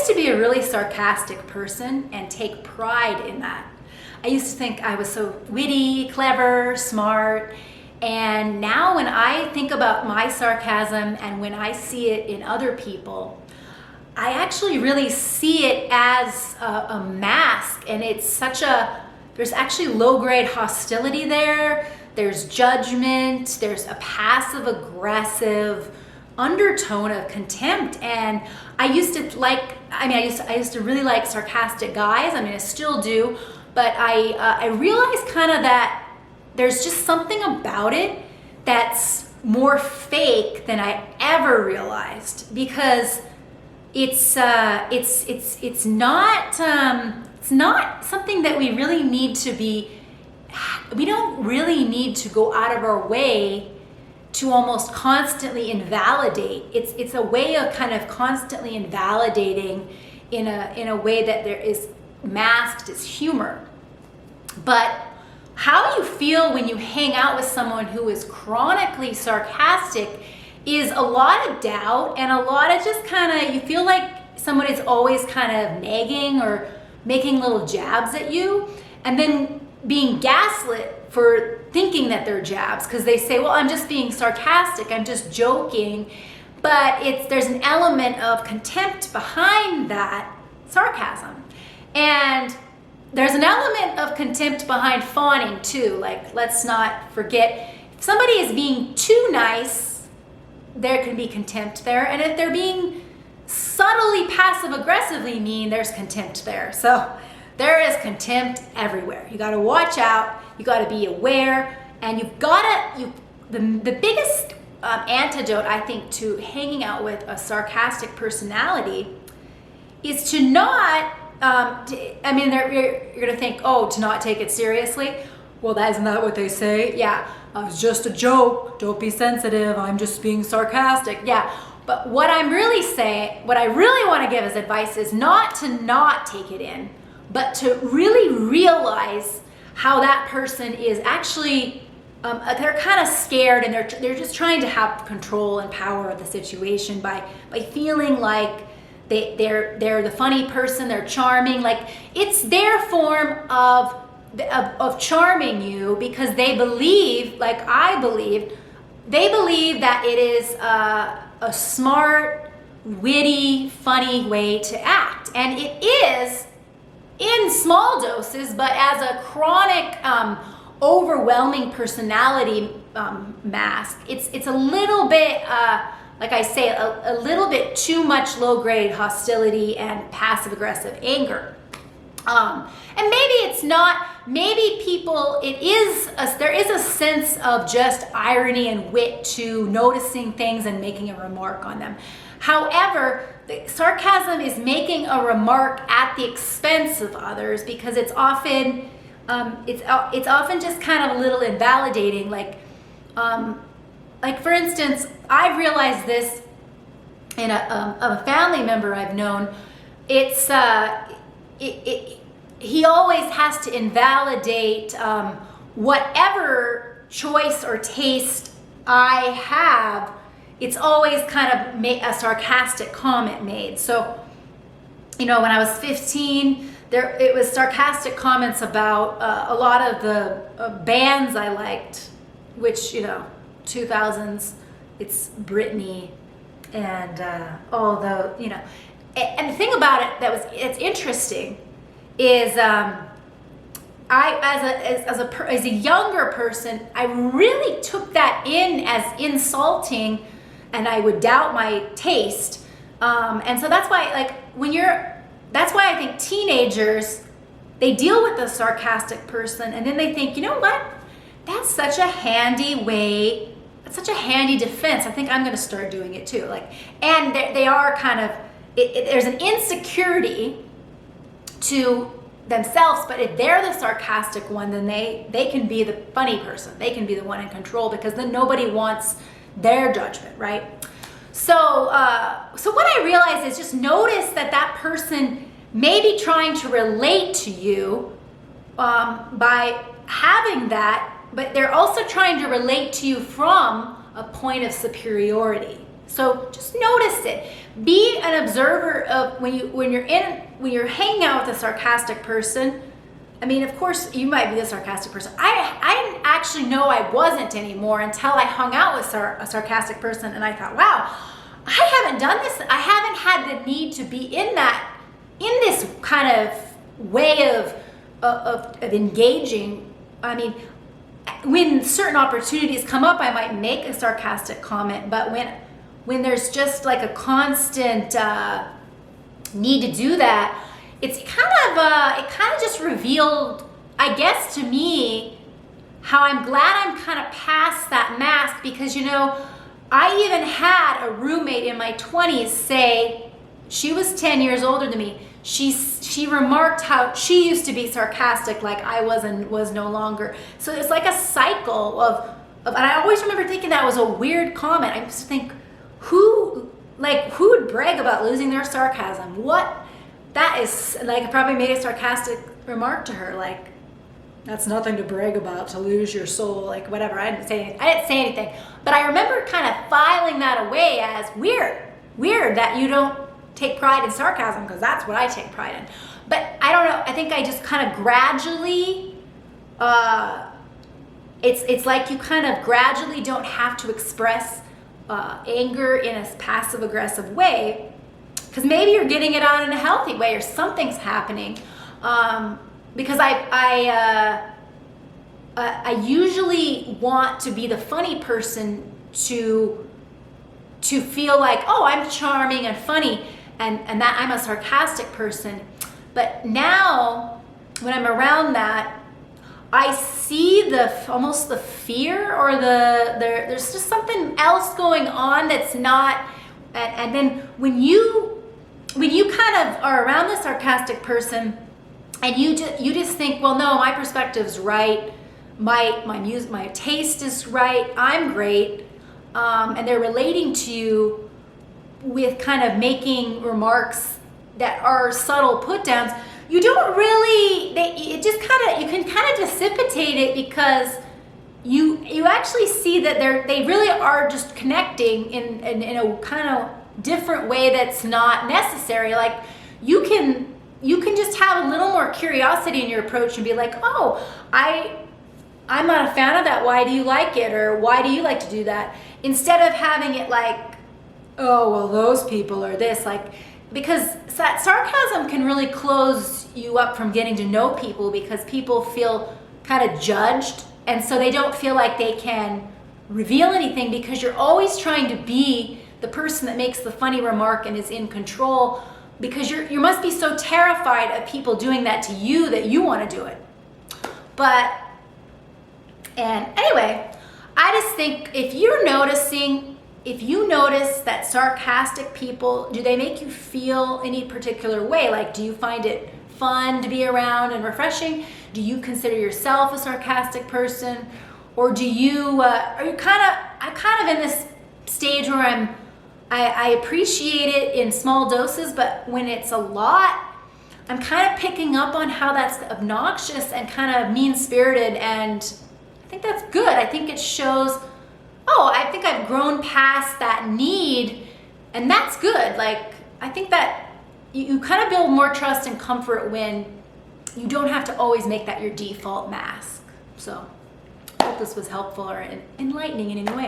to be a really sarcastic person and take pride in that. I used to think I was so witty, clever, smart, and now when I think about my sarcasm and when I see it in other people, I actually really see it as a mask, and it's there's actually low-grade hostility there, there's judgment, there's a passive-aggressive undertone of contempt. And I used to really like sarcastic guys. I still do, but I realized kind of that there's just something about it that's more fake than I ever realized, because it's not something that we really need to be. We don't really need to go out of our way to almost constantly invalidate. It's a way of kind of constantly invalidating in a way that there is masked as humor. But how you feel when you hang out with someone who is chronically sarcastic is a lot of doubt and a lot of just kind of, you feel like someone is always kind of nagging or making little jabs at you, and then being gaslit for thinking that they're jabs, because they say, well, I'm just being sarcastic, I'm just joking. But there's an element of contempt behind that sarcasm. And there's an element of contempt behind fawning too. Like, let's not forget, if somebody is being too nice, there can be contempt there. And if they're being subtly passive-aggressively mean, there's contempt there. So there is contempt everywhere. You got to watch out. You got to be aware, and you've got to. The biggest antidote, I think, to hanging out with a sarcastic personality is to not. You're going to think, oh, to not take it seriously. Well, isn't that what they say? Yeah, it's just a joke. Don't be sensitive. I'm just being sarcastic. Yeah. But what I really want to give as advice is not to not take it in, but to really realize how that person is actually, they're kind of scared, and they're just trying to have control and power of the situation by feeling like they're the funny person, they're charming. Like, it's their form of charming you, because they believe, like I believe, they believe that it is a smart, witty, funny way to act. And it is in small doses, but as a chronic, overwhelming personality mask, it's a little bit, like I say, a little bit too much low-grade hostility and passive-aggressive anger. And maybe it's not, maybe people, there is a sense of just irony and wit to noticing things and making a remark on them. However, the sarcasm is making a remark at the expense of others, because it's often just kind of a little invalidating. Like for instance, I've realized this in a family member I've known. He always has to invalidate whatever choice or taste I have. It's always kind of a sarcastic comment made. So, when I was 15, it was sarcastic comments about a lot of the bands I liked, which, 2000s, it's Britney and and the thing about it it's interesting is as a younger person, I really took that in as insulting, and I would doubt my taste. And so that's why, that's why I think teenagers, they deal with the sarcastic person, and then they think, you know what? That's such a handy way. That's such a handy defense. I think I'm going to start doing it too. And they are kind of, there's an insecurity to themselves, but if they're the sarcastic one, then they can be the funny person. They can be the one in control, because then nobody wants their judgment, right? So what I realized is, just notice that person may be trying to relate to you by having that, but they're also trying to relate to you from a point of superiority. So just notice it. be an observer of when you're hanging out with a sarcastic person. I mean, of course, you might be the sarcastic person. I didn't actually know I wasn't anymore until I hung out with a sarcastic person, and I thought, wow, I haven't done this. I haven't had the need to be in this kind of way of engaging. I mean, when certain opportunities come up, I might make a sarcastic comment, but when there's just like a constant need to do that, it kind of just revealed, I guess, to me, how I'm glad I'm kind of past that mask, because I even had a roommate in my 20s say, she was 10 years older than me. She remarked how she used to be sarcastic, like I was no longer. So it's like a cycle of, and I always remember thinking that was a weird comment. I used to think, who would brag about losing their sarcasm? What? That is like, I probably made a sarcastic remark to her, like, that's nothing to brag about, to lose your soul, like whatever. I didn't say anything, but I remember kind of filing that away as weird that you don't take pride in sarcasm, because that's what I take pride in. But I don't know, I think I just kind of gradually, it's like you kind of gradually don't have to express anger in a passive aggressive way, because maybe you're getting it out in a healthy way or something's happening. Because I usually want to be the funny person to feel like, oh, I'm charming and funny, and that I'm a sarcastic person. But now when I'm around that, I see almost the fear, or there's just something else going on that's not. And then when you kind of are around the sarcastic person, and you just think, well, no, my perspective's right, my taste is right, I'm great, and they're relating to you with kind of making remarks that are subtle put downs. You don't really, you can kind of dissipate it, because you actually see that they really are just connecting in a kind of different way that's not necessary. Like you can just have a little more curiosity in your approach and be like, oh, I'm not a fan of that. Why do you like it? Or why do you like to do that? Instead of having it like, oh, well, those people are this, like, because that sarcasm can really close you up from getting to know people, because people feel kind of judged, and so they don't feel like they can reveal anything, because you're always trying to be the person that makes the funny remark and is in control, because you must be so terrified of people doing that to you that you want to do it. And anyway, I just think if you notice that sarcastic people, do they make you feel any particular way? Like, do you find it fun to be around and refreshing? Do you consider yourself a sarcastic person? Or are you I'm kind of in this stage where I appreciate it in small doses, but when it's a lot, I'm kind of picking up on how that's obnoxious and kind of mean-spirited, and I think that's good. I think it shows, oh, I think I've grown past that need, and that's good. Like, I think that you kind of build more trust and comfort when you don't have to always make that your default mask. So I hope this was helpful or enlightening in any way.